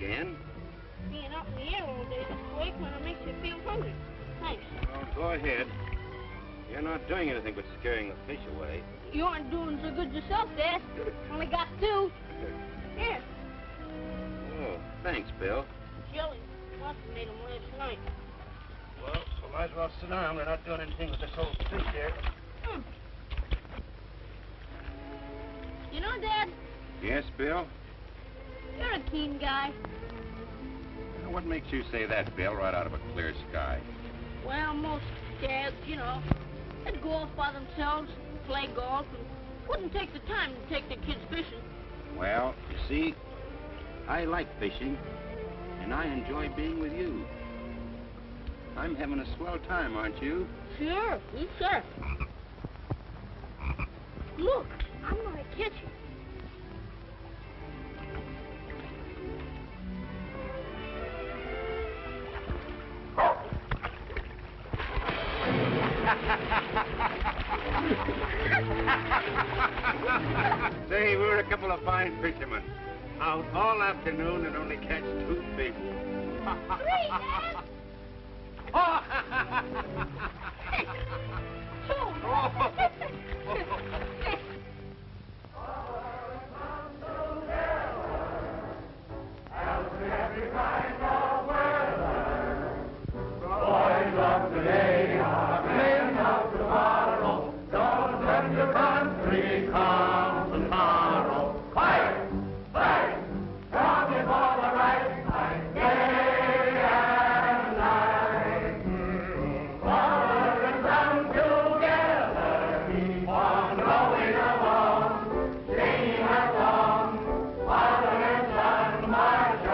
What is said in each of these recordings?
again. Being up in the air all day this way kind of makes you feel hungry. Thanks. Well, go ahead. You're not doing anything but scaring the fish away. You aren't doing so good yourself, Dad. Only got 2. Here. Oh, thanks, Bill. Jelly. Must have made them last night. Well, we might as well sit down. We're not doing anything with this old fish here. You know, Dad, Yes, Bill? you're a keen guy. Now, what makes you say that, Bill, right out of a clear sky? Well, most dads, you know, they'd go off by themselves, play golf, and wouldn't take the time to take their kids fishing. Well, you see, I like fishing, and I enjoy being with you. I'm having a swell time, aren't you? Sure, you sure. Look, I'm gonna catch you. Say, we're a couple of fine fishermen. Out all afternoon and only catch 2 fish. 3, Dad! Boys of today are men of tomorrow. Don't let your country come to sorrow. Fight! Fight! Strong for the right fight. Day and night. Forward and down together. Keep on going along. Singing our song. Father and son march on.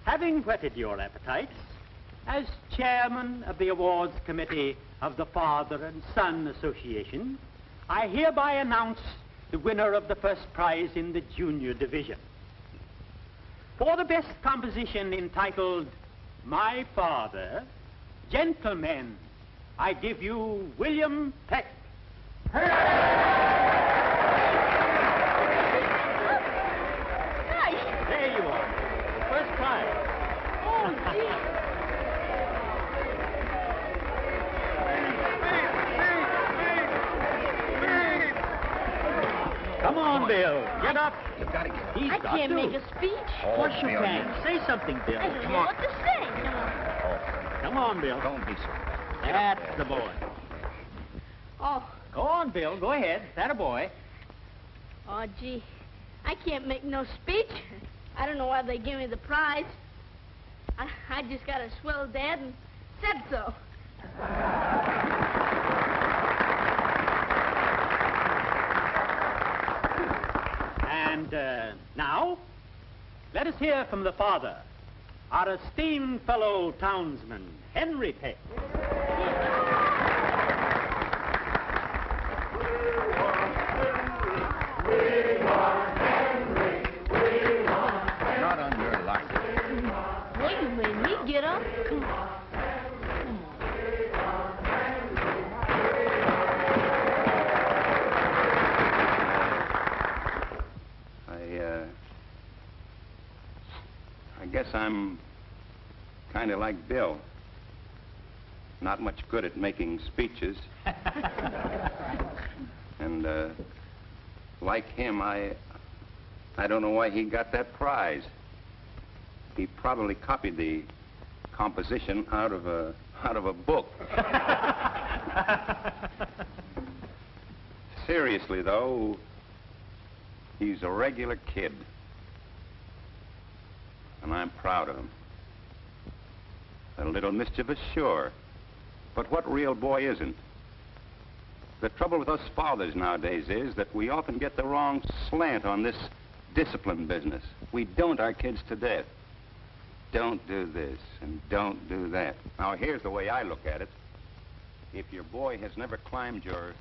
Having whetted your appetites, as chairman of the awards committee of the Father and Son Association, I hereby announce the winner of the first prize in the junior division. For the best composition entitled My Father, gentlemen, I give you William Peck. Nice. There you are, first prize. Oh, gee. Come on, Bill, get up. You gotta get He's I got can't to. make a speech. Of course you Bill, can. Say something, Bill. I don't Come know on. what to say. Come on, Bill. Don't be so bad. That's the boy. Oh, Go on, Bill. Go ahead. That a boy. oh, gee. I can't make no speech. I don't know why they give me the prize. I just got a swell dad and said so. And now, let us hear from the father, our esteemed fellow townsman, Henry Peck. Not on your life. Well, you made me get up. Come on. I guess I'm kind of like Bill. Not much good at making speeches. And like him, I don't know why he got that prize. He probably copied the composition out of a book. Seriously, though, he's a regular kid. And I'm proud of him. A little mischievous, sure. But what real boy isn't? The trouble with us fathers nowadays is that we often get the wrong slant on this discipline business. We don't our kids to death. Don't do this and don't do that. Now, here's the way I look at it. If your boy has never climbed your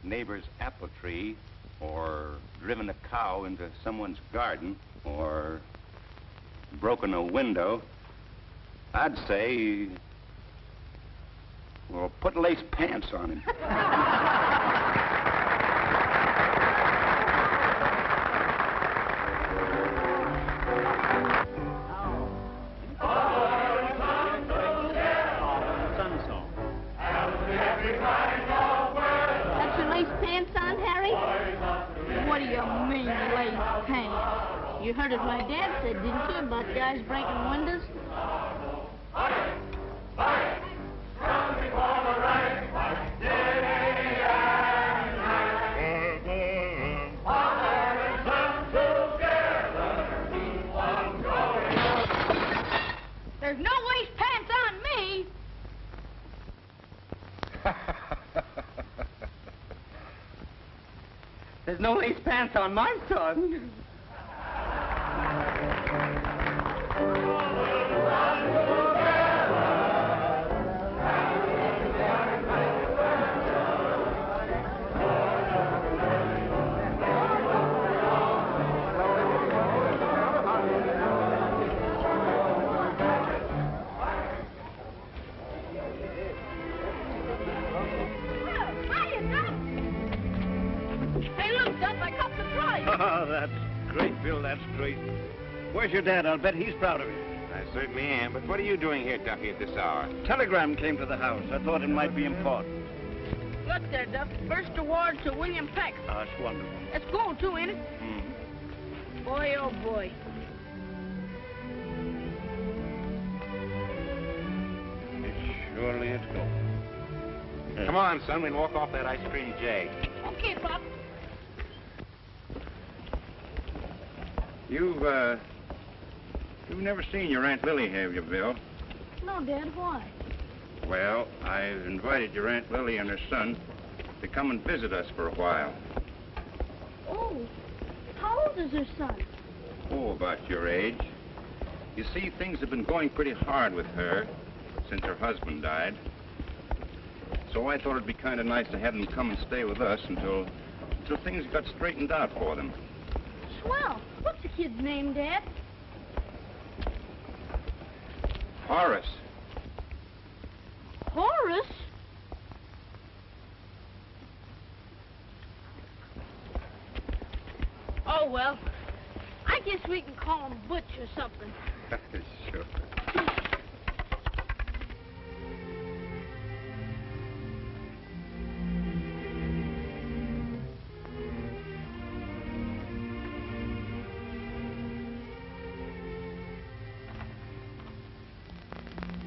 neighbor's apple tree or driven a cow into someone's garden or broken a window, I'd say Well, put lace pants on him. That's your lace pants on, Harry? What do you mean, lace pants? You heard what my dad said, didn't you, about guys breaking windows? There's no lace pants on me! There's no lace pants on my son. Hey, look, Duff, I caught the prize. Oh, that's great, Bill, that's great. Where's your dad? I'll bet he's proud of you. I certainly am, but what are you doing here, Duffy, at this hour? Telegram came to the house. I thought it might be important. Look there, Duff. First award to William Pecks. Oh, that's wonderful. That's gold, too, ain't it? Mm-hmm. Boy, oh, boy. Surely it's gold. Come on, son, we'll walk off that ice cream jag. Okay, Pop. You've never seen your Aunt Lily, have you, Bill? No, Dad, why? Well, I've invited your Aunt Lily and her son to come and visit us for a while. Oh, how old is her son? Oh, about your age. You see, things have been going pretty hard with her since her husband died. So I thought it'd be kind of nice to have them come and stay with us until things got straightened out for them. Swell. What's the kid's name, Dad? Horace. Horace? Oh, well, I guess we can call him Butch or something. Sure.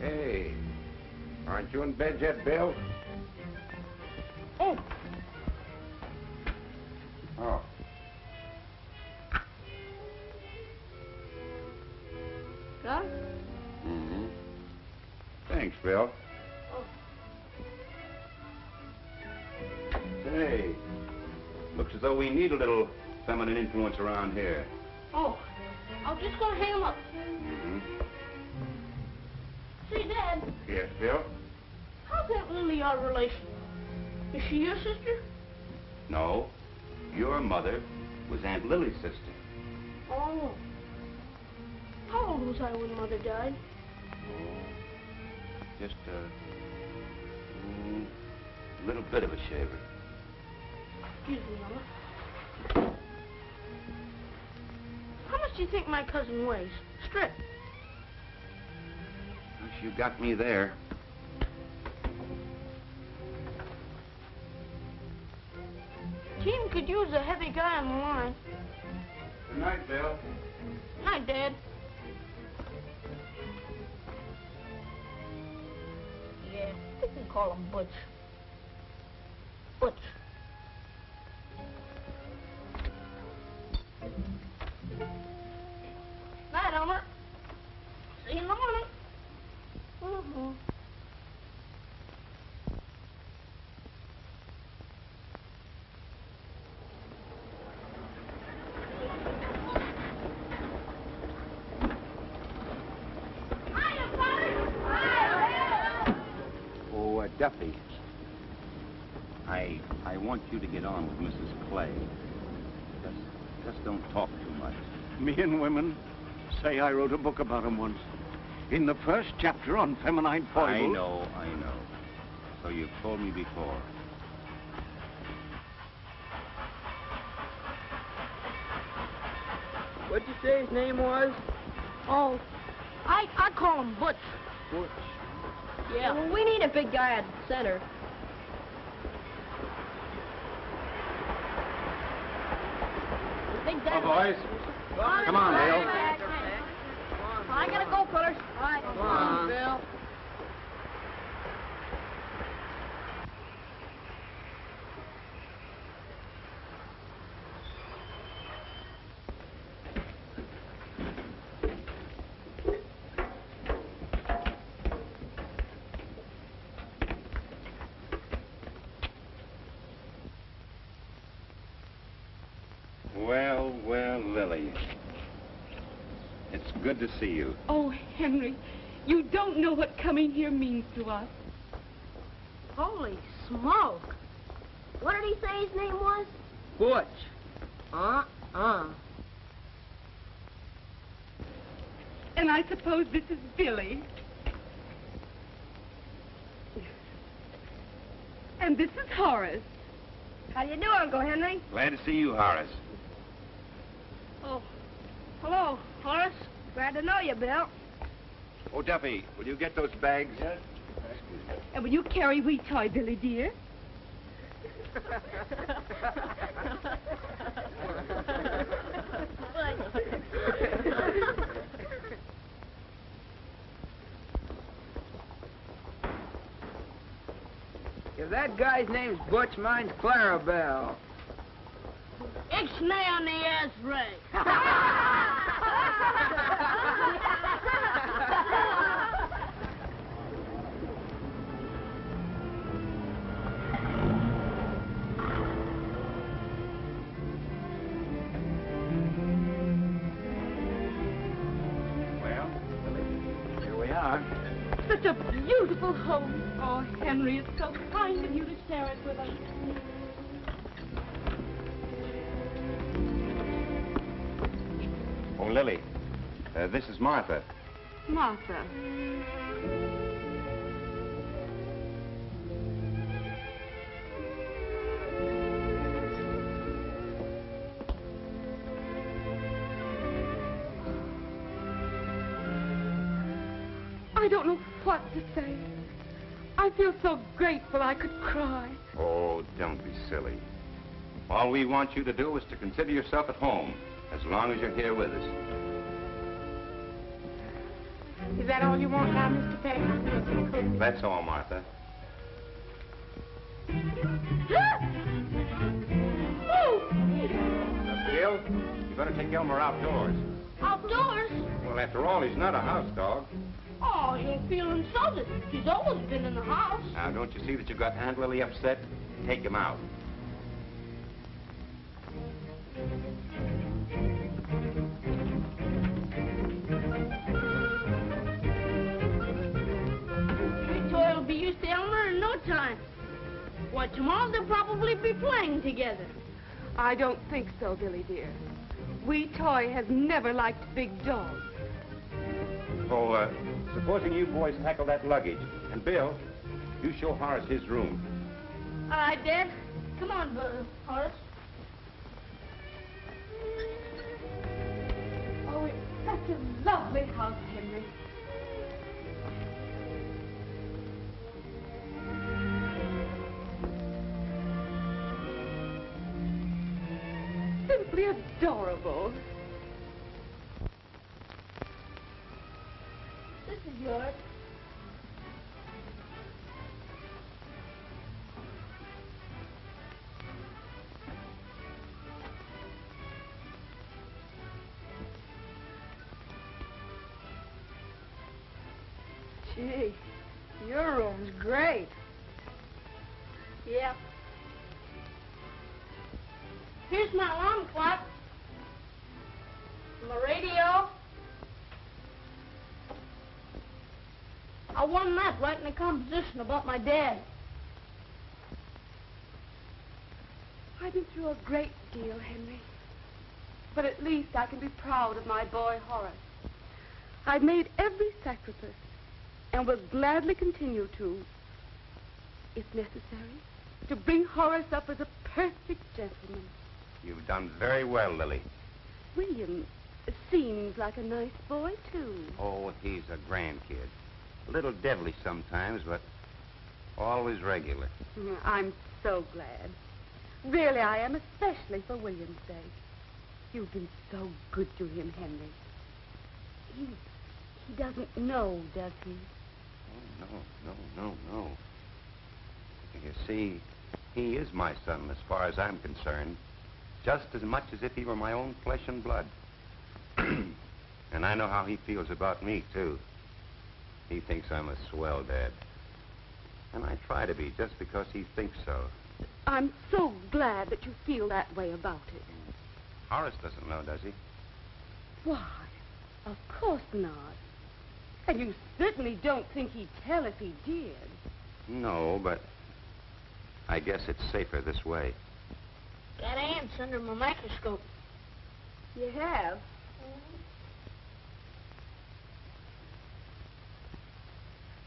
Hey, aren't you in bed yet, Bill? Oh, Oh. Duff? Mm-hmm. Thanks, Bill. Oh. Say, looks as though we need a little feminine influence around here. Oh, I was just gonna hang him up. Mm-hmm. Say, Dad, Yes, Bill? how's Aunt Lily our relation? Is she your sister? No. Your mother was Aunt Lily's sister. Oh. How old was I when Mother died? Just a little bit of a shaver. Excuse me, Mama. How much do you think my cousin weighs? Strip. You got me there. Team could use a heavy guy on the line. Good night, Bill. Night, Dad. Yeah, we can call him Butch. Butch. Night, Elmer. See you in the morning. Mm-hmm. Oh, Duffy. I want you to get on with Mrs. Clay. Just don't talk too much. Me and women say I wrote a book about 'em once. In the first chapter on feminine foibles. I know. So you've told me before. What'd you say his name was? Oh, I call him Butch. Butch. Yeah. Well, we need a big guy at the center. Big Oh, boys. Come on, Bill. I gotta go, fellas. All right. Come on, Bill. Well, well, Lily. It's good to see you. Oh, Henry, you don't know what coming here means to us. Holy smoke. What did he say his name was? Butch. And I suppose this is Billy. And this is Horace. How you doing, Uncle Henry? Glad to see you, Horace. Oh, hello, Horace. Glad to know you, Bill. Oh, Duffy, will you get those bags? Yes. And will you carry wee toy, Billy dear? If that guy's name's Butch, mine's Clarabelle. Ixnay on the ass ray. Well, here we are. Such a beautiful home. Oh, Henry, it's so kind of you to share it with us. Oh, Lily, this is Martha. Martha. I don't know what to say. I feel so grateful I could cry. Oh, don't be silly. All we want you to do is to consider yourself at home, as long as you're here with us. Is that all you want now, Mr. Pecks? That's all, Martha. Bill, you better take Elmer outdoors. Outdoors? Well, after all, he's not a house dog. Oh, he'll feel insulted. He's always been in the house. Now, don't you see that you've got Aunt Lily upset? Take him out. Big Toy will be used to Elmer in no time. Why, tomorrow they'll probably be playing together. I don't think so, Billy dear. Wee Toy has never liked big dogs. Oh, supposing you boys tackle that luggage. And Bill, you show Horace his room. All right, Dad. Come on, Horace. Oh, it's such a lovely house, Henry. Simply adorable. This is yours. Gee, your room's great. Yeah. Here's my alarm clock. My radio. I won that right in the composition about my dad. I've been through a great deal, Henry. But at least I can be proud of my boy, Horace. I've made every sacrifice and will gladly continue to. if necessary, to bring Horace up as a perfect gentleman. You've done very well, Lily. William seems like a nice boy, too. Oh, he's a grand kid. A little devilish sometimes, but always regular. I'm so glad. Really, I am, especially for William's sake. You've been so good to him, Henry. He doesn't know, does he? Oh, no. You see, he is my son as far as I'm concerned, just as much as if he were my own flesh and blood. And I know how he feels about me, too. He thinks I'm a swell dad. And I try to be, just because he thinks so. I'm so glad that you feel that way about it. Horace doesn't know, does he? Why, of course not. And you certainly don't think he'd tell if he did. No, but I guess it's safer this way. Got ants under my microscope. You have?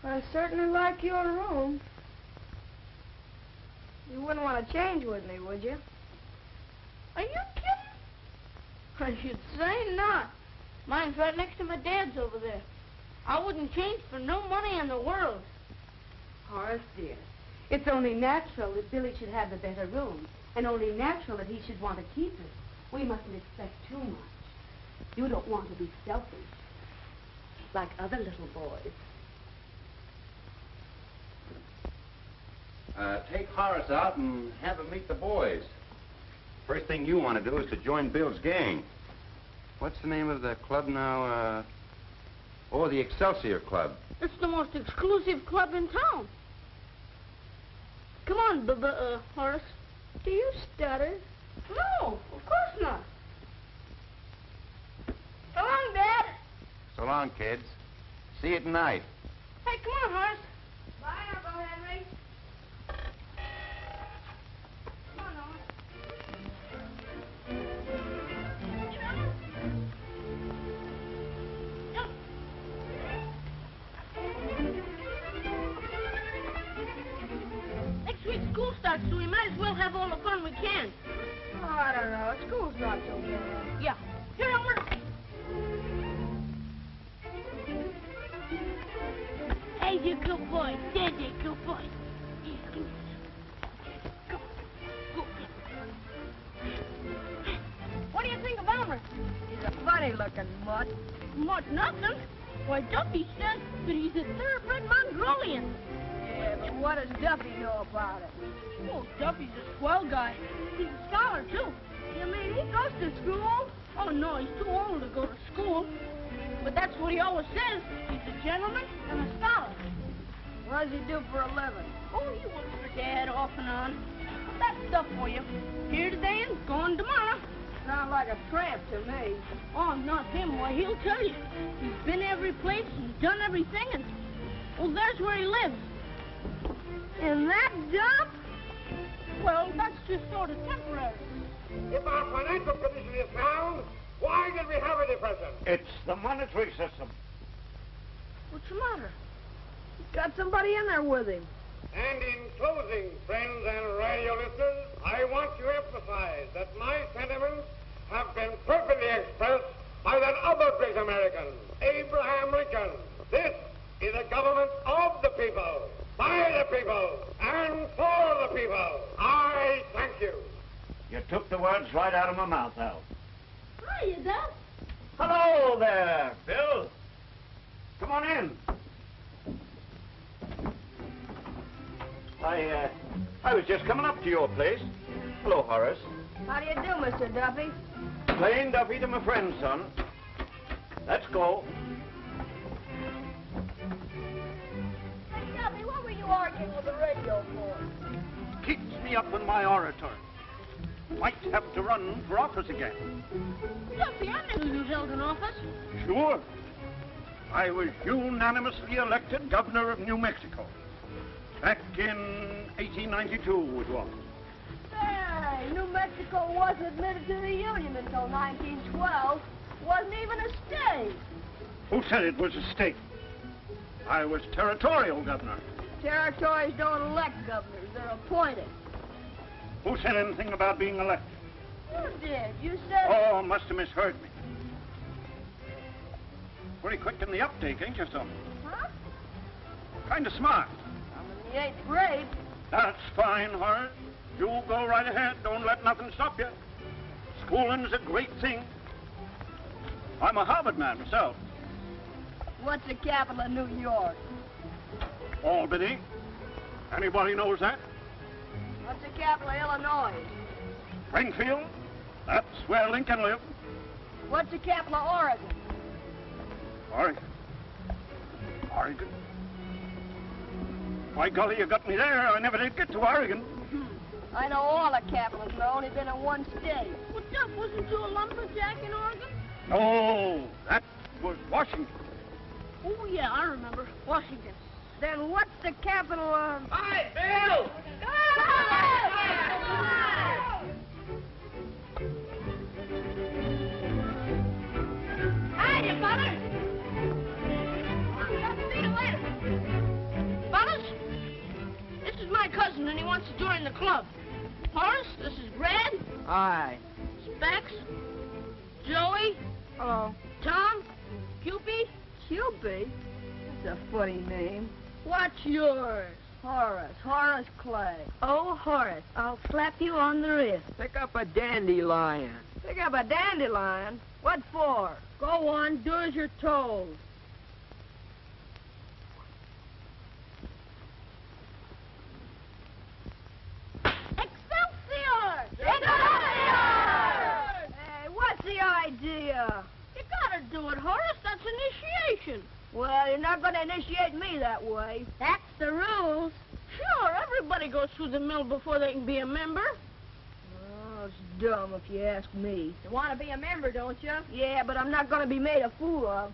I certainly like your room. You wouldn't want to change with me, would you? Are you kidding? I should say not. Mine's right next to my dad's over there. I wouldn't change for no money in the world. Horace, dear, it's only natural that Billy should have the better room, and only natural that he should want to keep it. We mustn't expect too much. You don't want to be selfish, like other little boys. Take Horace out and have him meet the boys. First thing you want to do is to join Bill's gang. What's the name of the club now? Oh, the Excelsior Club. It's the most exclusive club in town. Come on, Horace. Do you stutter? No, of course not. So long, Dad. So long, kids. See you tonight. Hey, come on, Horace. Bye, Uncle Henry. Come on, Horace. Next week school starts, so we might as well have all the fun we can. Oh, I don't know. School's not so bad. Yeah. Here, Elmer. Hey, you good boy. There's you good boy. Yeah, come on. Go. What do you think of Elmer? He's a funny-looking mutt. Mutt nothing. Why, Duffy says that he's a thoroughbred Mongolian. Yeah, but what does Duffy know about it? Oh, Duffy's a swell guy. He's a scholar, too. You mean he goes to school? Oh, no, he's too old to go to school. But that's what he always says. He's a gentleman and a scholar. What does he do for a living? Oh, he works for Dad off and on. That's stuff for you. Here today and gone tomorrow. Sounds like a tramp to me. Oh, not him. Why, he'll tell you. He's been every place and done everything, and, well, there's where he lives. In that dump? Well, that's just sort of temporary. If our financial condition is sound, why did we have a depression? It's the monetary system. What's the matter? He's got somebody in there with him. And in closing, friends and radio listeners, I want to emphasize that my sentiments have been perfectly expressed by that other great American, Abraham Lincoln. This is a government of the people, by the people, and for the people. I thank you. You took the words right out of my mouth, Al. Hiya, Dad. Hello there, Bill. Come on in. I was just coming up to your place. Hello, Horace. How do you do, Mr. Duffy? Plain Duffy to my friend, son. Let's go. Hey, Duffy, what were you arguing with the radio for? Keeps me up in my oratory. Might have to run for office again. Duffy, I never knew you held an office. Sure. I was unanimously elected governor of New Mexico. Back in 1892 it was. Hey, New Mexico wasn't admitted to the Union until 1912. Wasn't even a state. Who said it was a state? I was territorial governor. Territories don't elect governors. They're appointed. Who said anything about being elected? You did. You said... Oh, must have misheard me. Pretty quick in the uptake, ain't you, son? Huh? Kind of smart. I'm in the 8th grade. That's fine, Horace. You go right ahead. Don't let nothing stop you. Schooling's a great thing. I'm a Harvard man myself. What's the capital of New York? Albany. Anybody knows that? What's the capital of Illinois? Springfield. That's where Lincoln lived. What's the capital of Oregon? Oregon. Oregon? By golly, you got me there. I never did get to Oregon. I know all the capitals, but I've only been in one state. What's up? Wasn't you a lumberjack in Oregon? No, that was Washington. Oh, yeah, I remember. Washington. Then what's the capital of... Hi, Bill! Hiya, Butters. See you later. Butters, this is my cousin, and he wants to join the club. Horace, this is Brad. Hi. Pecks. Joey. Hello. Tom. Cupid. Cupid? That's a funny name. What's yours? Horace Clay. Oh, Horace, I'll slap you on the wrist. Pick up a dandelion. Pick up a dandelion? What for? Go on, do as you're told. Excelsior! Excelsior! Hey, what's the idea? You gotta do it, Horace. That's initiation. Well, you're not going to initiate me that way. That's the rules. Sure, everybody goes through the mill before they can be a member. Oh, it's dumb if you ask me. You want to be a member, don't you? Yeah, but I'm not going to be made a fool of.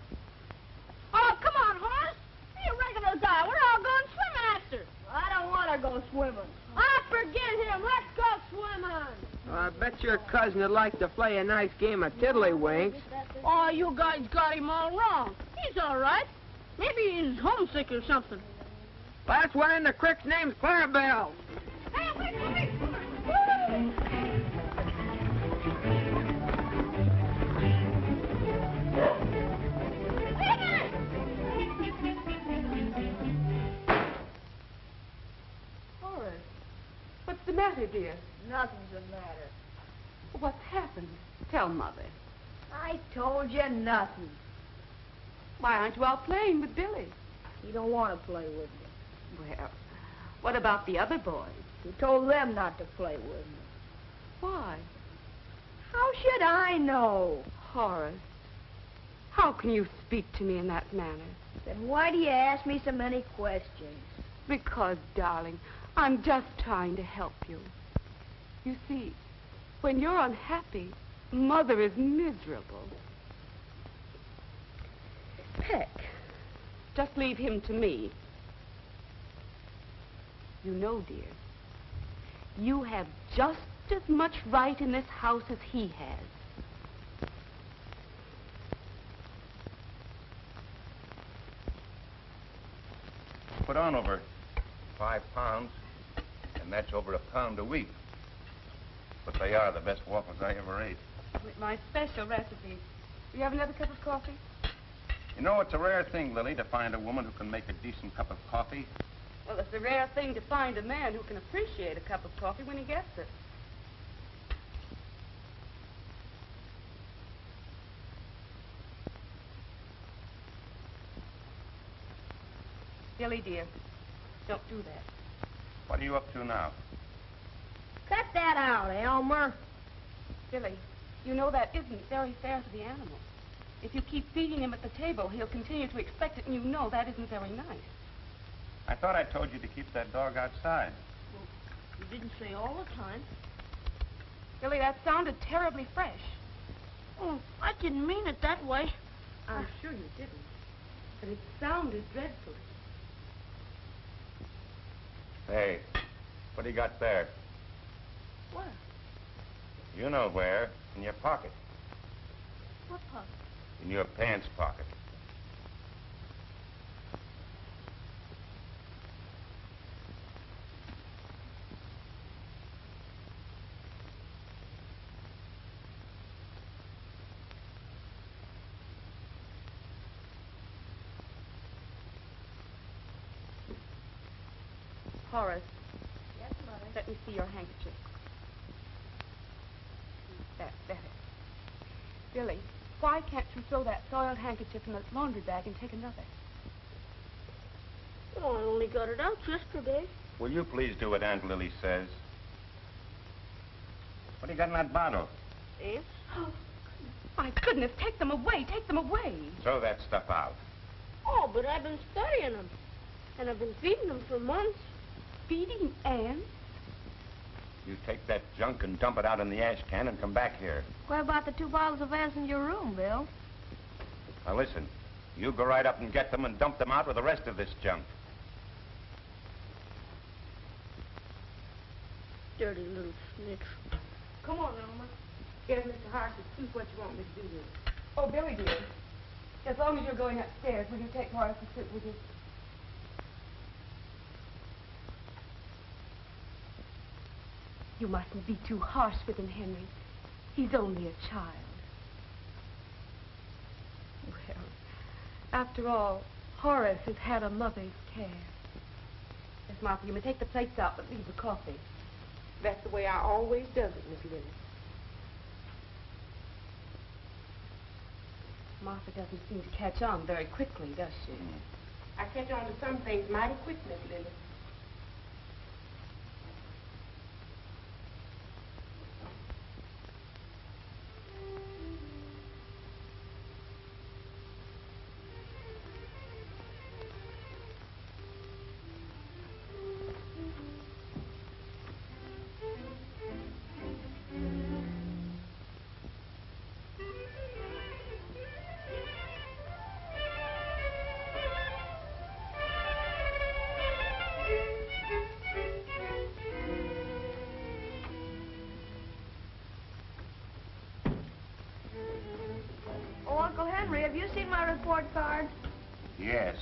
Oh, come on, Horace. Be a regular guy. We're all going swimming after. I don't want to go swimming. Ah, forget him. Let's go swimming. I bet your cousin would like to play a nice game of tiddlywinks. Oh, you guys got him all wrong. He's all right. Maybe he's homesick or something. Last one in the creek's name's Clarabelle. Hey, wait. Horace, what's the matter, dear? Nothing's the matter. What's happened? Tell Mother. I told you nothing. Why aren't you out playing with Billy? He don't want to play with me. Well, what about the other boys? He told them not to play with me. Why? How should I know? Horace, how can you speak to me in that manner? Then why do you ask me so many questions? Because, darling, I'm just trying to help you. You see, when you're unhappy, Mother is miserable. Peck, just leave him to me. You know, dear, you have just as much right in this house as he has. Put on over 5 pounds, and that's over £1 a week. But they are the best waffles I ever ate. With my special recipe. Do you have another cup of coffee? You know, it's a rare thing, Lily, to find a woman who can make a decent cup of coffee. Well, it's a rare thing to find a man who can appreciate a cup of coffee when he gets it. Billy, dear, don't do that. What are you up to now? Cut that out, Elmer. Billy, you know that isn't very fair to the animal. If you keep feeding him at the table, he'll continue to expect it, and you know that isn't very nice. I thought I told you to keep that dog outside. Well, you didn't say all the time. Billy, that sounded terribly fresh. Oh, I didn't mean it that way. I'm sure you didn't. But it sounded dreadfully. Hey, what do you got there? What? You know where. In your pocket. What pocket? In your pants pocket. Horace, Yes, Mother. let me see your handkerchief. That's better. Billy, why can't you throw that soiled handkerchief in the laundry bag and take another? Oh, I only got it out yesterday. Will you please do what Aunt Lily says? What do you got in that bottle? Ants? Oh, my goodness, take them away, take them away. Throw that stuff out. Oh, but I've been studying them. And I've been feeding them for months. Feeding ants? You take that junk and dump it out in the ash can and come back here. What about the 2 bottles of ants in your room, Bill? Now listen, you go right up and get them and dump them out with the rest of this junk. Dirty little snitch. Come on, Elmer. Get Mr. Harsh to see what you want me to do with it. Oh, Billy, dear. As long as you're going upstairs, will you take Horace to sit with you? You mustn't be too harsh with him, Henry. He's only a child. Well, after all, Horace has had a mother's care. Yes, Martha, you may take the plates out, but leave the coffee. That's the way I always does it, Miss Lily. Martha doesn't seem to catch on very quickly, does she? I catch on to some things mighty quick, Miss Lily. Oh, Uncle Henry, have you seen my report card? Yes,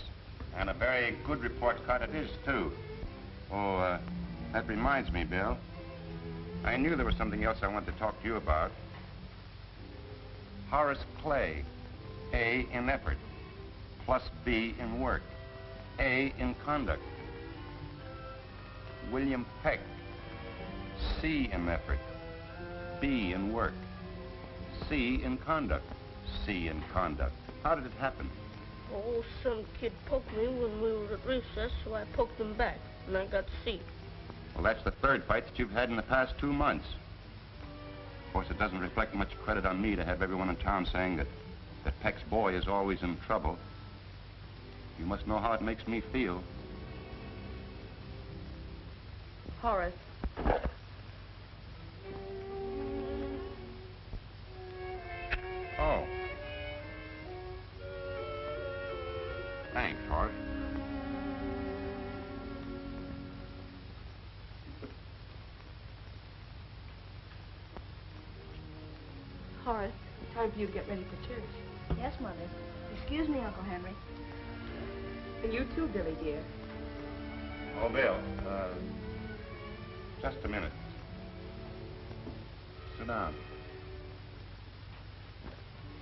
and a very good report card it is, too. Oh, that reminds me, Bill. I knew there was something else I wanted to talk to you about. Horace Clay, A in effort, plus B in work, A in conduct. William Peck, C in effort, B in work, C in conduct, C in conduct. How did it happen? Oh, some kid poked me when we were at recess, so I poked him back, and I got C. Well, that's the third fight that you've had in the past 2 months. Of course, it doesn't reflect much credit on me to have everyone in town saying that Peck's boy is always in trouble. You must know how it makes me feel. Horace. Oh. Thanks, Horace. Horace, time for you to get ready for church. Yes, Mother. Excuse me, Uncle Henry. And you too, Billy, dear. Oh, Bill, just a minute. Sit down.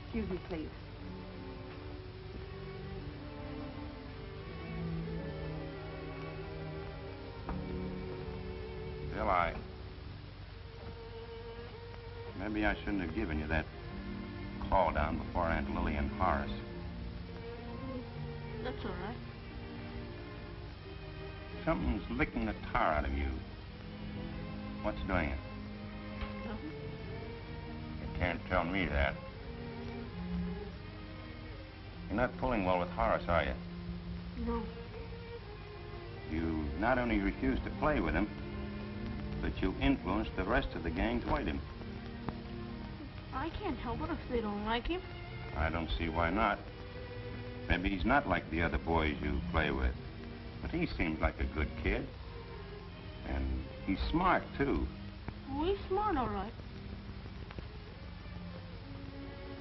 Excuse me, please. Bill, maybe I shouldn't have given you that call down before Aunt Lily and Horace. That's all right. Something's licking the tar out of you. What's doing it? Nothing. You can't tell me that. You're not pulling well with Horace, are you? No. You not only refuse to play with him, but you influence the rest of the gang to fight him. I can't help it if they don't like him. I don't see why not. Maybe he's not like the other boys you play with. But he seems like a good kid. And he's smart, too. Oh, he's smart, all right.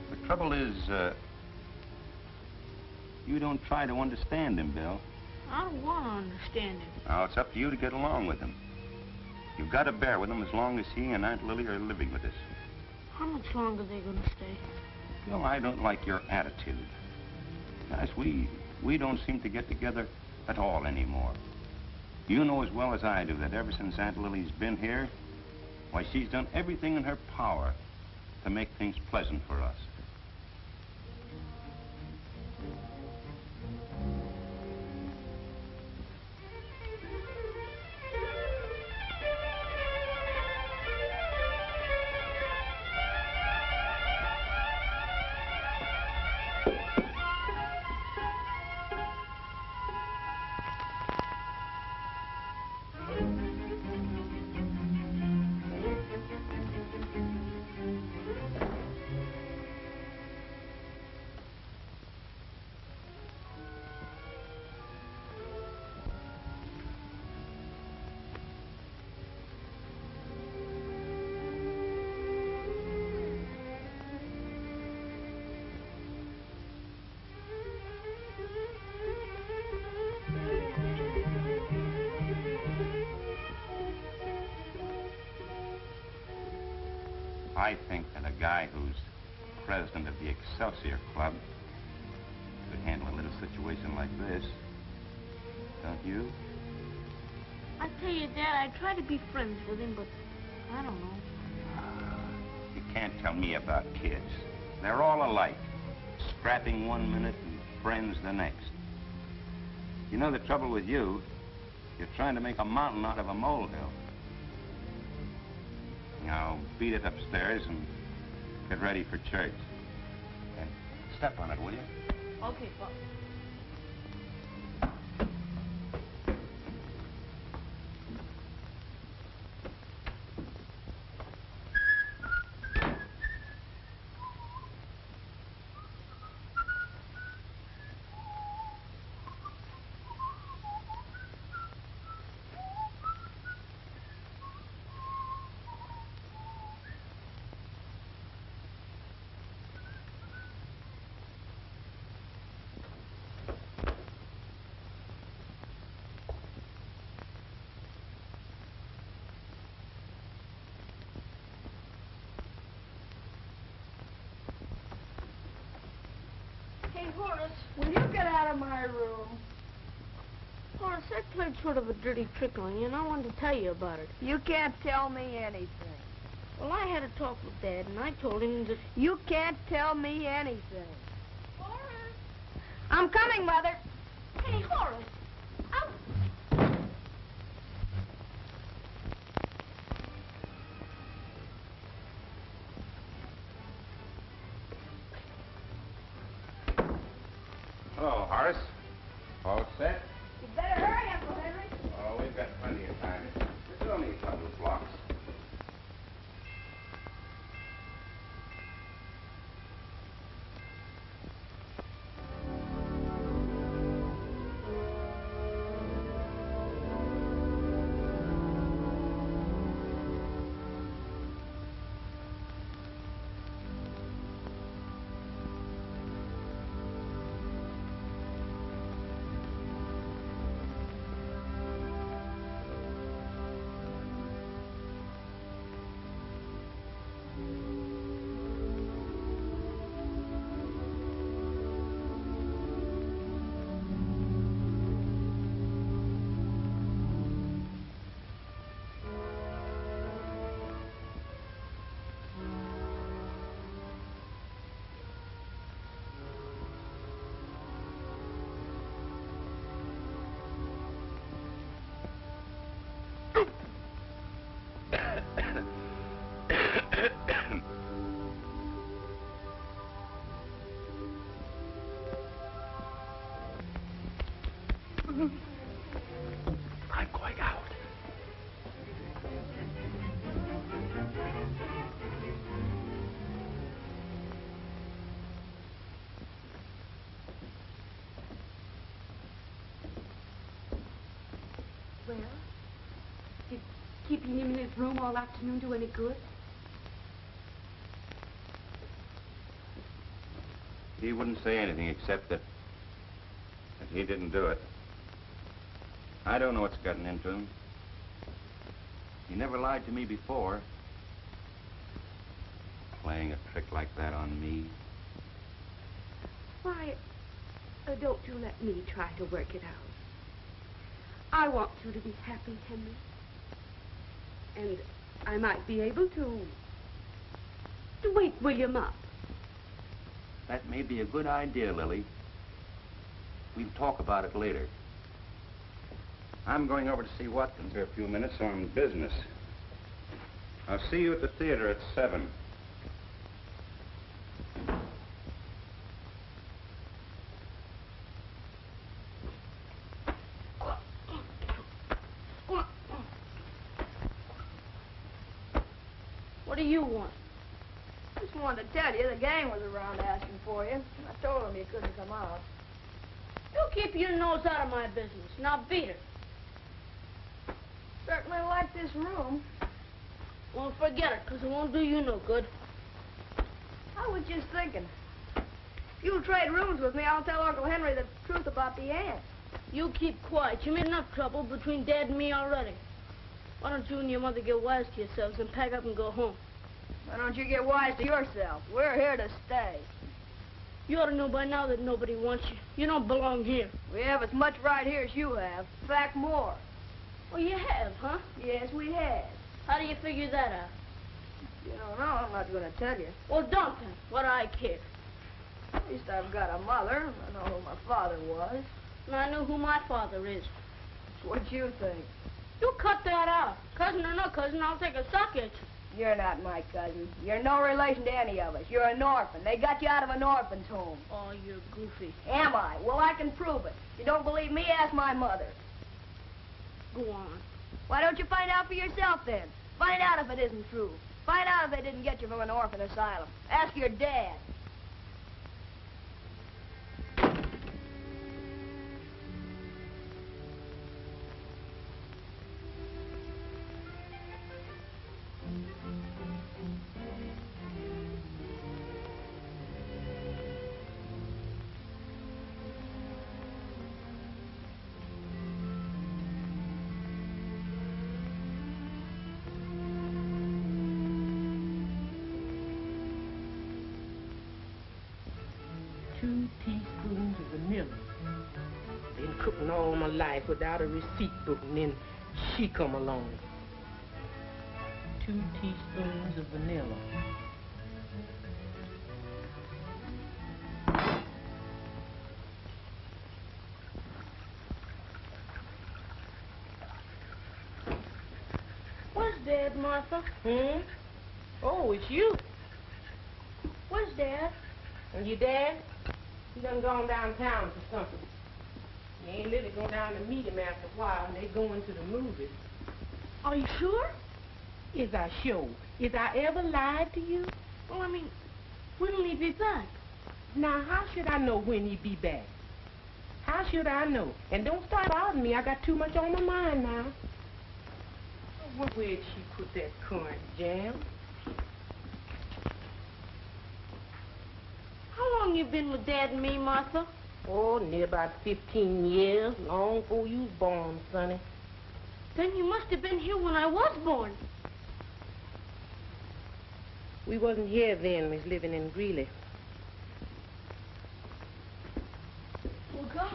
The trouble is, you don't try to understand him, Bill. I don't want to understand him. Now, it's up to you to get along with him. You've got to bear with him as long as he and Aunt Lily are living with us. How much longer are they going to stay? Bill, I don't like your attitude. Guys, we don't seem to get together at all anymore. You know as well as I do that ever since Aunt Lily's been here, why, she's done everything in her power to make things pleasant for us. I think that a guy who's president of the Excelsior Club could handle a little situation like this. Don't you? I tell you, Dad, I try to be friends with him, but I don't know. You can't tell me about kids. They're all alike. Scrapping one minute and friends the next. You know the trouble with you? You're trying to make a mountain out of a molehill. Now, beat it upstairs and get ready for church. And step on it, will you? Okay, Pop. Hey, Horace. Will you get out of my room? Horace, I played sort of a dirty trick on you, and I wanted to tell you about it. You can't tell me anything. Well, I had a talk with Dad, and I told him that... You can't tell me anything. Horace! I'm coming, Mother. Hey, Horace! Hello, Horace. All set? You better hurry, Uncle Henry. Oh, we've got plenty of time. It's only a couple of blocks. I'm going out. Well, did keeping him in his room all afternoon do any good? He wouldn't say anything except that he didn't do it. I don't know what's gotten into him. He never lied to me before. Playing a trick like that on me. Why, don't you let me try to work it out. I want you to be happy, Henry. And I might be able to wake William up. That may be a good idea, Lily. We'll talk about it later. I'm going over to see Watkins for a few minutes on business. I'll see you at the theater at 7. What do you want? Just wanted to tell you the gang was around asking for you. I told them you couldn't come out. You keep your nose out of my business. Now beat it. Certainly like this room. Well, forget it, because it won't do you no good. I was just thinking. If you'll trade rooms with me, I'll tell Uncle Henry the truth about the ant. You keep quiet. You made enough trouble between Dad and me already. Why don't you and your mother get wise to yourselves and pack up and go home? Why don't you get wise to yourself? We're here to stay. You ought to know by now that nobody wants you. You don't belong here. We have as much right here as you have. In fact, more. Well, you have, huh? Yes, we have. How do you figure that out? You don't know, I'm not going to tell you. Well, don't then. What do I care? At least I've got a mother. I know who my father was. And I know who my father is. What you think? You cut that out. Cousin or no cousin, I'll take a sock at you. You're not my cousin. You're no relation to any of us. You're an orphan. They got you out of an orphan's home. Oh, you're goofy. Am I? Well, I can prove it. If you don't believe me, ask my mother. Go on. Why don't you find out for yourself, then? Find out if it isn't true. Find out if they didn't get you from an orphan asylum. Ask your dad. Been cooking all my life without a receipt book, and then she come along. 2 teaspoons of vanilla. Where's Dad, Martha? Oh, it's you. Where's Dad? And your dad? He done gone downtown for something. You ain't really going down to meet him after a while, and they going to the movies. Are you sure? Is I sure? Is I ever lied to you? Well, I mean, when'll he be back? Now, how should I know when he be back? How should I know? And don't start bothering me. I got too much on my mind now. Where'd she put that currant jam? How long you been with Dad and me, Martha? Oh, near about 15 years, long before you was born, sonny. Then you must have been here when I was born. We wasn't here then. We was living in Greeley. Oh, gosh.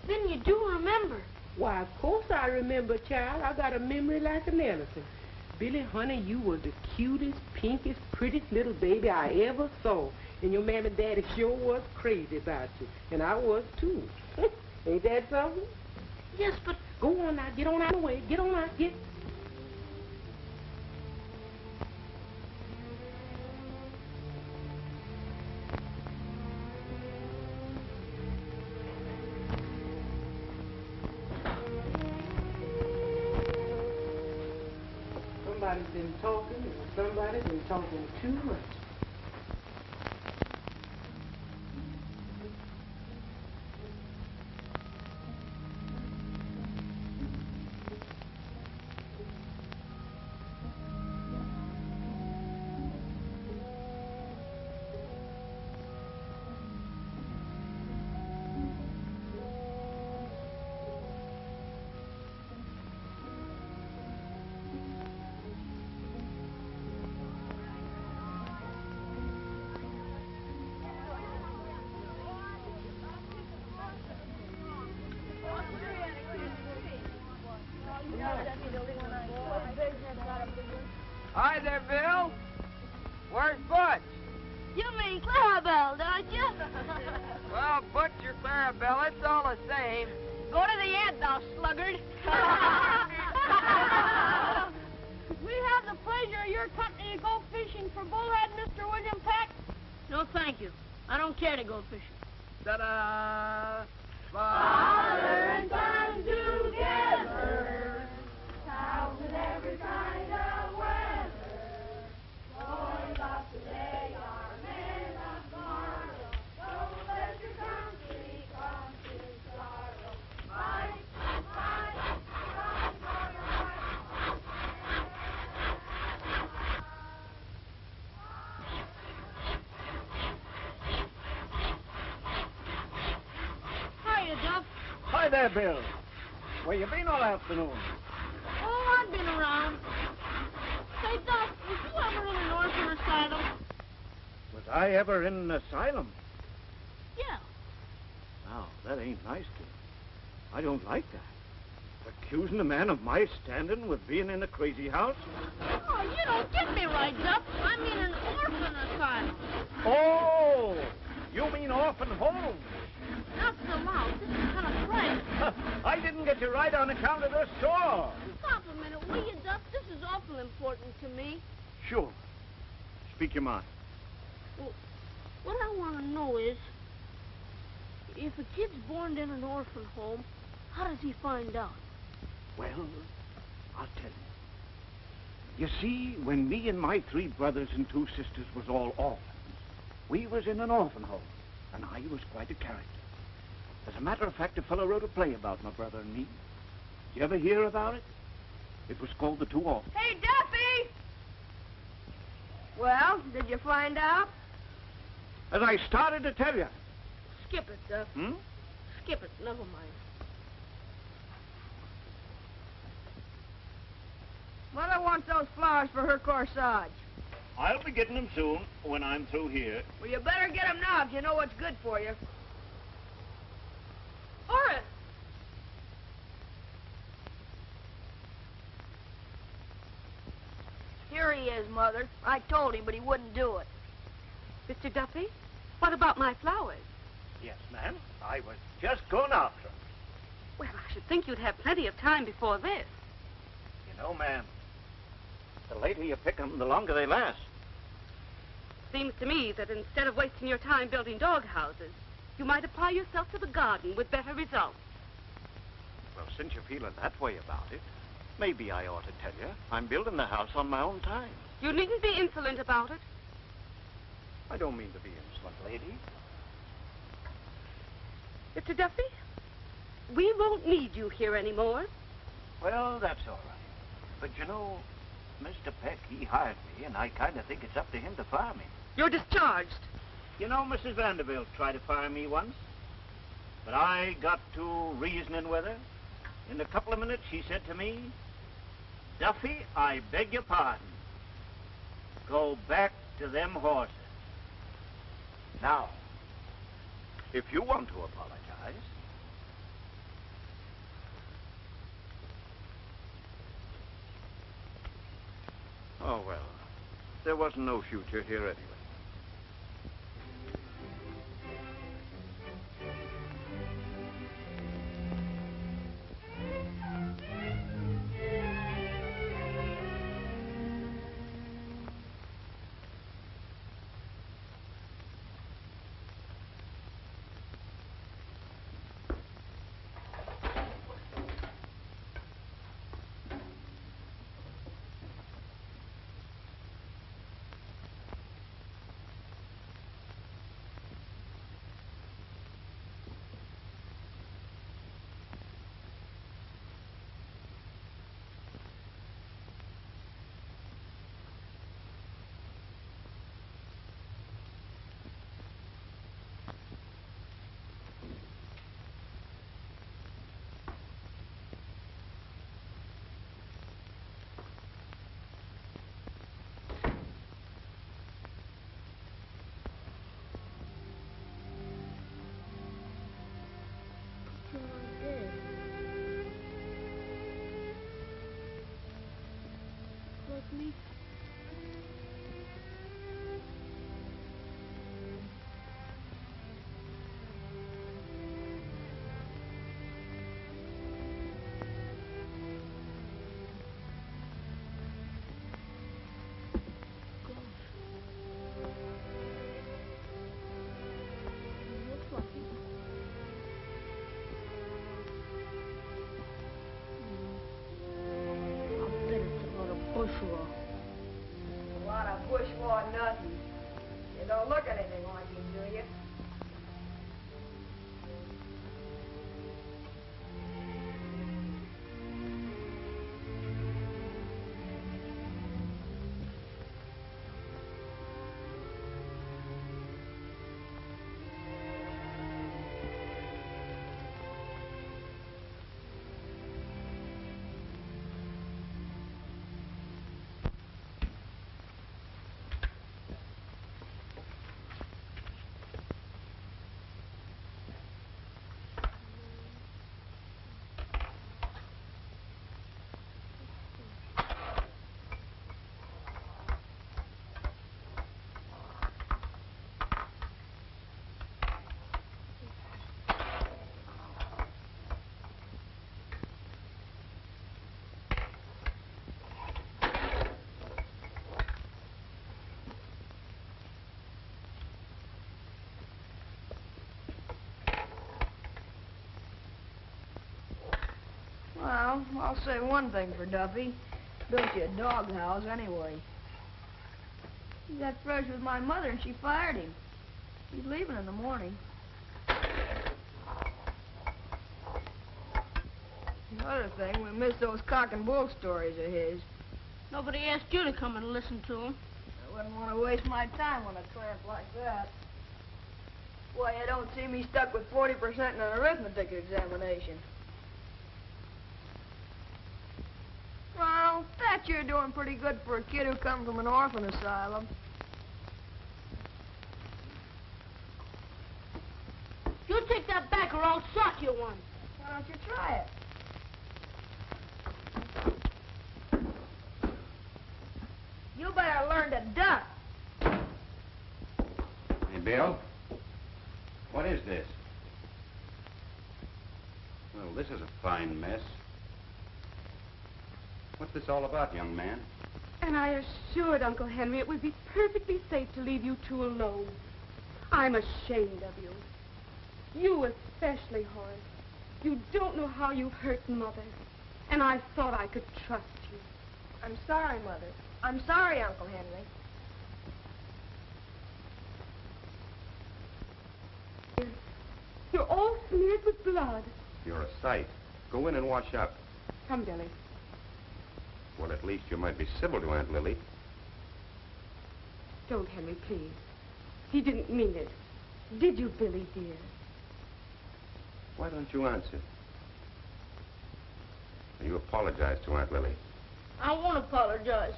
Then you do remember. Why, of course I remember, child. I got a memory like an elephant. Billy, honey, you were the cutest, pinkest, prettiest little baby I ever saw. And your mammy and daddy sure was crazy about you. And I was, too. Ain't that something? Yes, but... Go on now. Get on out of the way. Get on out. Get... Somebody's been talking, and somebody's been talking too much. Hi there, Bill. Where's Butch? You mean Clarabelle, don't you? Well, Butch or Clarabelle, it's all the same. Go to the end, thou sluggard. We have the pleasure of your company to go fishing for bullhead, Mr. William Peck. No, thank you. I don't care to go fishing. Ta-da! Father and son together, out in every kind of weather. Boys of today are men of tomorrow. Don't let your country come to sorrow. Fight, fight, fight for your right. Hiya, Duff. Hi there, Bill. Where you been all afternoon? Oh, I've been around. Say, Duff, was you ever in an orphan asylum? Was I ever in an asylum? Yeah. Now, that ain't nice, kid. I don't like that. Accusing a man of my standing with being in a crazy house? Oh, you don't get me right, Duff. I mean an orphan asylum. Oh, you mean orphan home? Not so loud. This is kind of crazy. I didn't get you right on account of the saw. Stop a minute, will you, Duff? This is awful important to me. Sure. Speak your mind. Well, what I want to know is, if a kid's born in an orphan home, how does he find out? Well, I'll tell you. You see, when me and my 3 brothers and 2 sisters was all orphans, we was in an orphan home, and I was quite a character. As a matter of fact, a fellow wrote a play about my brother and me. You ever hear about it? It was called The 2 Orphans. Hey, Duffy! Well, did you find out? As I started to tell you. Skip it, Duff. Hmm? Skip it. Never mind. Mother wants those flowers for her corsage. I'll be getting them soon, when I'm through here. Well, you better get them now if you know what's good for you. Horace! Here he is, Mother. I told him, but he wouldn't do it. Mr. Duffy, what about my flowers? Yes, ma'am. I was just going after them. Well, I should think you'd have plenty of time before this. You know, ma'am, the later you pick them, the longer they last. Seems to me that instead of wasting your time building dog houses, you might apply yourself to the garden with better results. Well, since you're feeling that way about it, maybe I ought to tell you I'm building the house on my own time. You needn't be insolent about it. I don't mean to be insolent, lady. Mr. Duffy, we won't need you here anymore. Well, that's all right. But you know, Mr. Peck, he hired me, and I kind of think it's up to him to fire me. You're discharged. You know, Mrs. Vanderbilt tried to fire me once, but I got to reasoning with her. In a couple of minutes, she said to me, Duffy, I beg your pardon. Go back to them horses. Now, if you want to apologize. Oh, well, there wasn't no future here anyway. Like me? fool. A lot of bourgeois nothing. You don't look anything like him, do you? Well, I'll say one thing for Duffy. Built you a doghouse anyway. He got fresh with my mother and she fired him. He's leaving in the morning. Another thing, we miss those cock and bull stories of his. Nobody asked you to come and listen to him. I wouldn't want to waste my time on a tramp like that. Why, you don't see me stuck with 40% in an arithmetic examination. Well, that you're doing pretty good for a kid who come from an orphan asylum. You take that back or I'll sock you one. Why don't you try it? You better learn to duck. Hey, Bill. What is this? Well, this is a fine mess. What's this all about, young man? And I assured Uncle Henry it would be perfectly safe to leave you two alone. I'm ashamed of you. You especially, Horace. You don't know how you've hurt Mother. And I thought I could trust you. I'm sorry, Mother. I'm sorry, Uncle Henry. You're all smeared with blood. You're a sight. Go in and wash up. Come, Billy. Well, at least you might be civil to Aunt Lily. Don't, Henry, please. He didn't mean it. Did you, Billy, dear? Why don't you answer? You apologize to Aunt Lily. I won't apologize.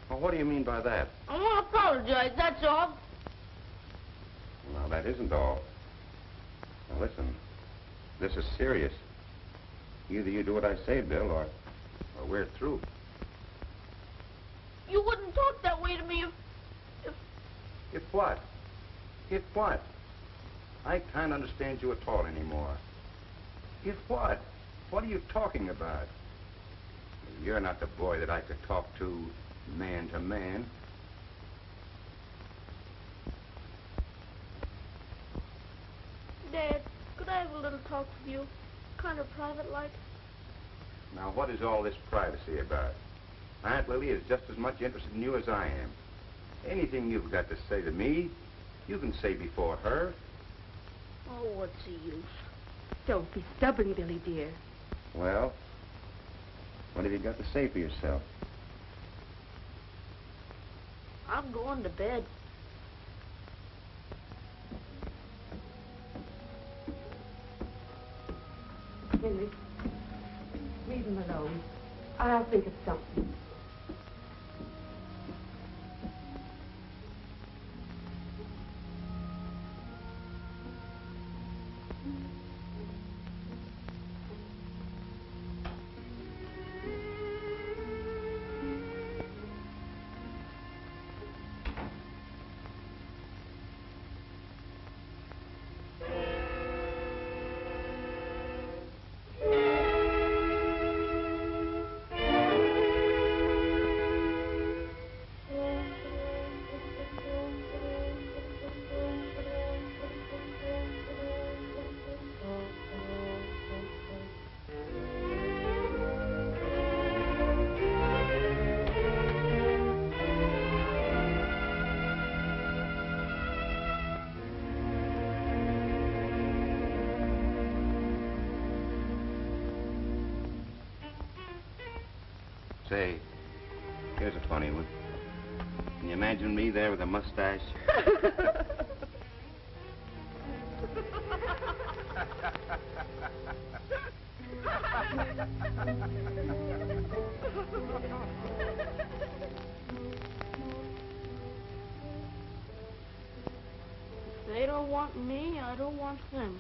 Well, what do you mean by that? I won't apologize, that's all. Now, that isn't all. Now, listen. This is serious. Either you do what I say, Bill, or we're through. You wouldn't talk that way to me if... If what? If what? I can't understand you at all anymore. If what? What are you talking about? You're not the boy that I could talk to man to man. Dad, could I have a little talk with you? Kind of private-like? Now, what is all this privacy about? Aunt Lily is just as much interested in you as I am. Anything you've got to say to me, you can say before her. Oh, what's the use? Don't be stubborn, Billy, dear. Well, what have you got to say for yourself? I'm going to bed. Henry, leave him alone. I'll think of something. Say, here's a funny one. Can you imagine me there with a mustache? If they don't want me, I don't want them.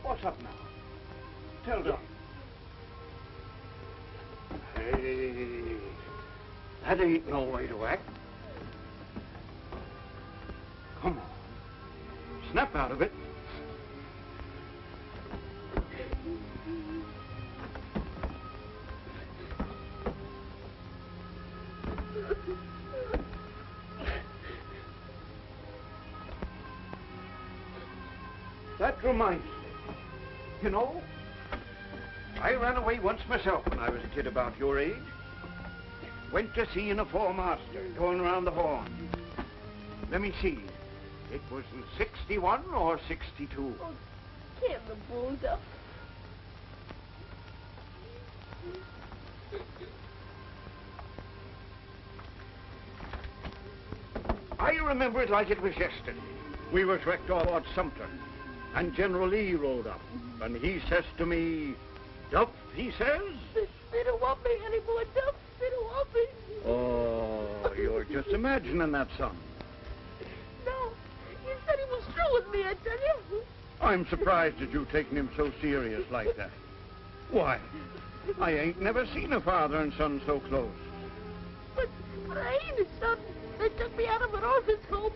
What's up now? Tell Doc. Hey, that ain't no way to act. Come on. Snap out of it. That reminds me. You know, I ran away once myself when I was a kid about your age. Went to see a four-master going around the horn. Let me see. It was in 61 or 62. Oh, damn the bulls up. I remember it like it was yesterday. We were trekked toward Sumter, and General Lee rode up, and he says to me, "Duff," he says. They don't want me anymore, Duff. They don't want me. Oh, you're just imagining that, son. No, he said he was through with me, I tell you. I'm surprised at you taking him so serious like that. Why, I ain't never seen a father and son so close. But I ain't his son. They took me out of an orphan's home.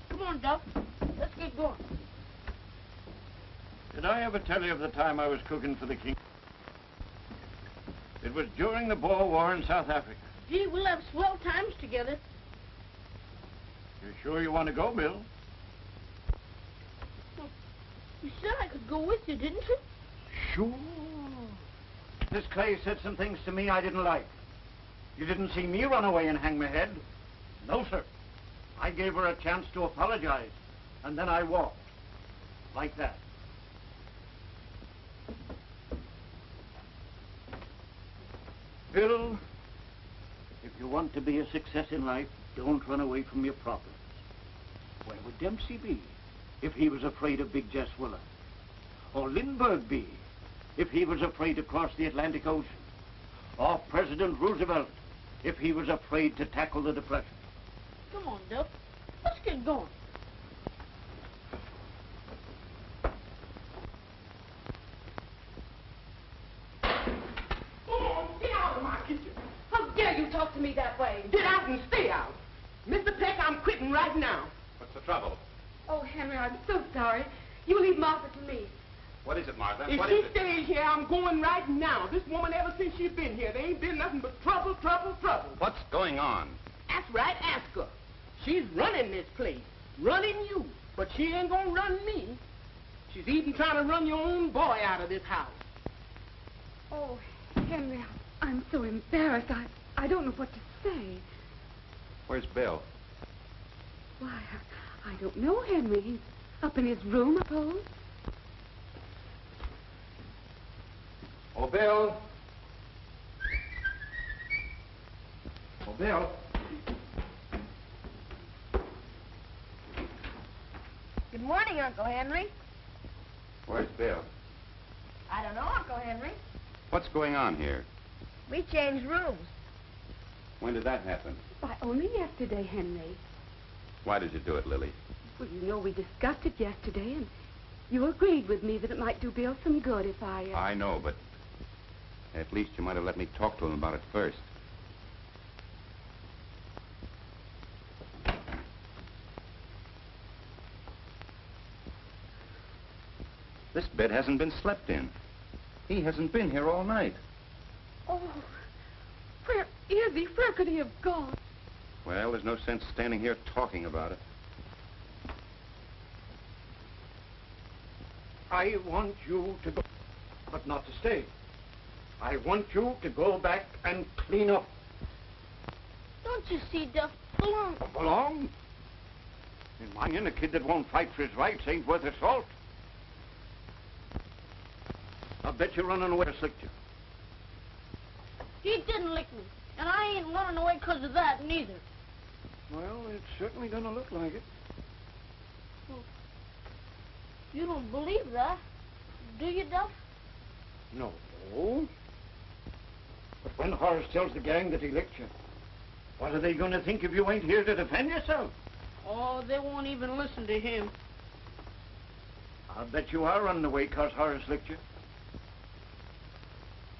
Come on, Duff. Let's get going. Did I ever tell you of the time I was cooking for the king? It was during the Boer War in South Africa. Gee, we'll have swell times together. You sure you want to go, Bill? You said I could go with you, didn't you? Sure. Miss Clay said some things to me I didn't like. You didn't see me run away and hang my head. No, sir. I gave her a chance to apologize, and then I walked. Like that. Bill, if you want to be a success in life, don't run away from your problems. Where would Dempsey be if he was afraid of Big Jess Willer? Or Lindbergh be if he was afraid to cross the Atlantic Ocean? Or President Roosevelt if he was afraid to tackle the Depression? Come on, Duff. Let's get going. Oh, get out of my kitchen. How dare you talk to me that way? Get out and stay out. Mr. Peck, I'm quitting right now. What's the trouble? Oh, Henry, I'm so sorry. You leave Martha to me. What is it, Martha? If What she is it? stays here, I'm going right now. This woman, ever since she's been here, there ain't been nothing but trouble, trouble, trouble. What's going on? That's right, ask her. She's running this place, running you, but she ain't gonna run me. She's even trying to run your own boy out of this house. Oh, Henry, I'm so embarrassed. I don't know what to say. Where's Bill? Why, I don't know, Henry. He's up in his room, I suppose. Oh, Bill. Oh, Bill. Good morning, Uncle Henry. Where's Bill? I don't know, Uncle Henry. What's going on here? We changed rooms. When did that happen? Why, only yesterday, Henry. Why did you do it, Lily? Well, you know, we discussed it yesterday, and you agreed with me that it might do Bill some good if I... I know, but at least you might have let me talk to him about it first. This bed hasn't been slept in. He hasn't been here all night. Oh, where is he? Where could he have gone? Well, there's no sense standing here talking about it. I want you to go, but not to stay. I want you to go back and clean up. Don't you see, Duff? Belong. Belong? In my inn, a kid that won't fight for his rights ain't worth a salt. I bet you're running away to slick you. He didn't lick me, and I ain't running away because of that, neither. Well, it's certainly gonna look like it. You don't believe that, do you, Duff? No. But when Horace tells the gang that he licked you, what are they gonna think if you ain't here to defend yourself? Oh, they won't even listen to him. I'll bet you are running away 'cause Horace licked you.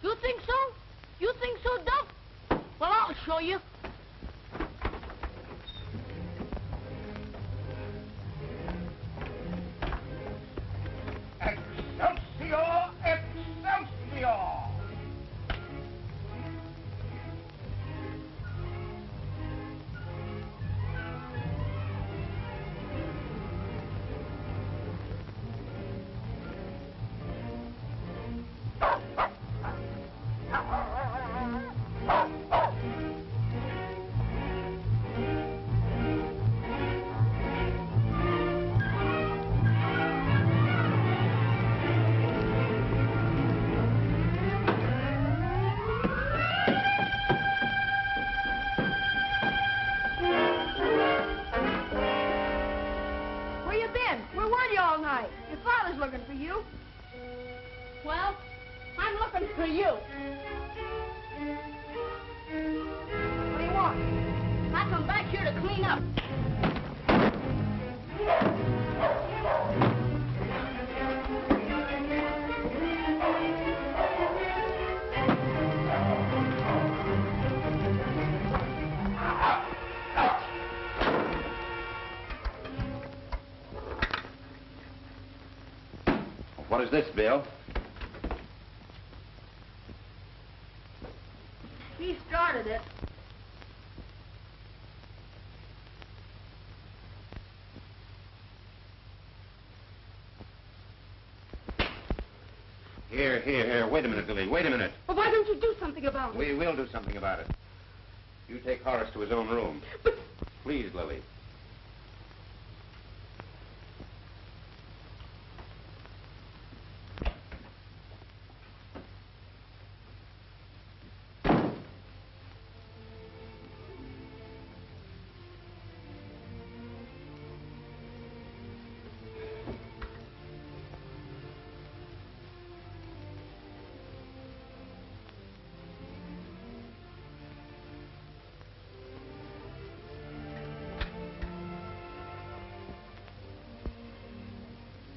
You think so? You think so, Duff? Well, I'll show you. Excelsior! Excelsior! father's looking for you. Well, I'm looking for you. What do you want? I come back here to clean up. What is this, Bill? He started it. Here. Wait a minute, Lily. Wait a minute. Well, why don't you do something about it? We will do something about it. You take Horace to his own room. But... Please, Lily.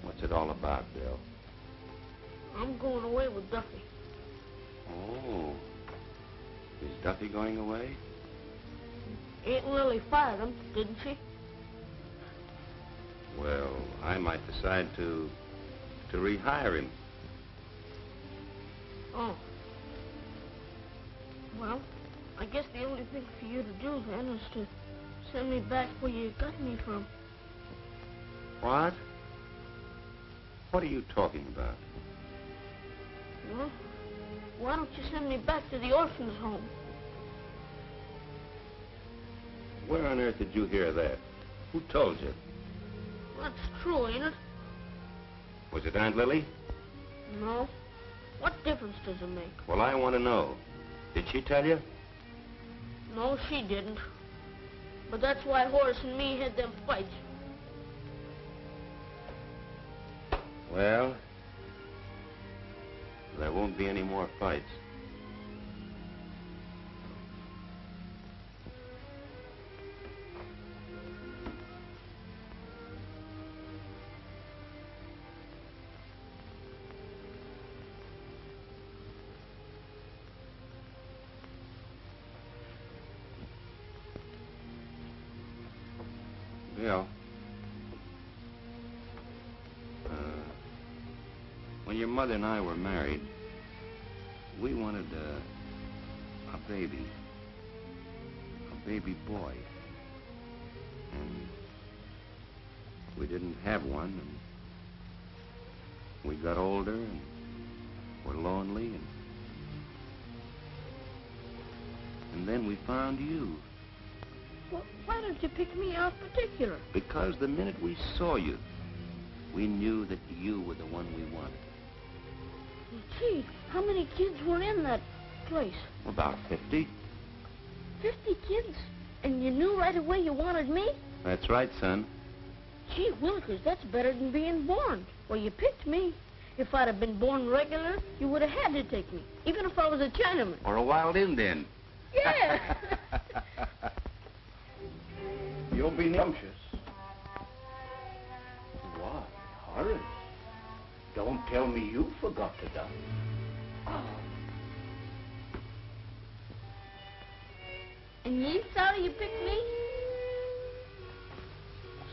What's it all about, Bill? I'm going away with Duffy. Oh. Is Duffy going away? Aunt Lily fired him, didn't she? Well, I might decide to rehire him. Oh. Well, I guess the only thing for you to do then is to send me back where you got me from. What? What are you talking about? Well, why don't you send me back to the orphan's home? Where on earth did you hear that? Who told you? That's true, ain't it? Was it Aunt Lily? No. What difference does it make? Well, I want to know. Did she tell you? No, she didn't. But that's why Horace and me had them fights. Well, there won't be any more fights. Bill. When your mother and I were married, we wanted a baby boy. And we didn't have one, and we got older and were lonely, and then we found you. Well, why don't you pick me out particular? Because the minute we saw you, we knew that you were the one we wanted. Gee, how many kids were in that place? About 50. 50 kids? And you knew right away you wanted me? That's right, son. Gee willikers, that's better than being born. Well, you picked me. If I'd have been born regular, you would have had to take me, even if I was a Chinaman. Or a wild Indian. Yeah. You'll be numptious. What, Horace? Don't tell me you forgot to duck. Oh. And you ain't sorry you picked me?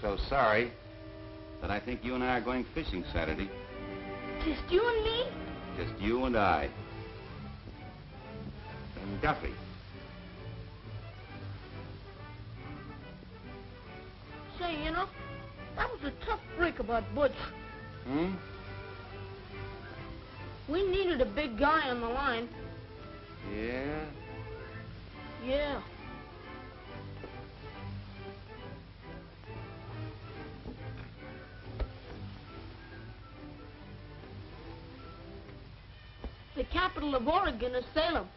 So sorry that I think you and I are going fishing Saturday. Just you and me? Just you and I. And Duffy. Say, you know, that was a tough break about Butch. Hmm? We needed a big guy on the line. Yeah? Yeah. The capital of Oregon is Salem.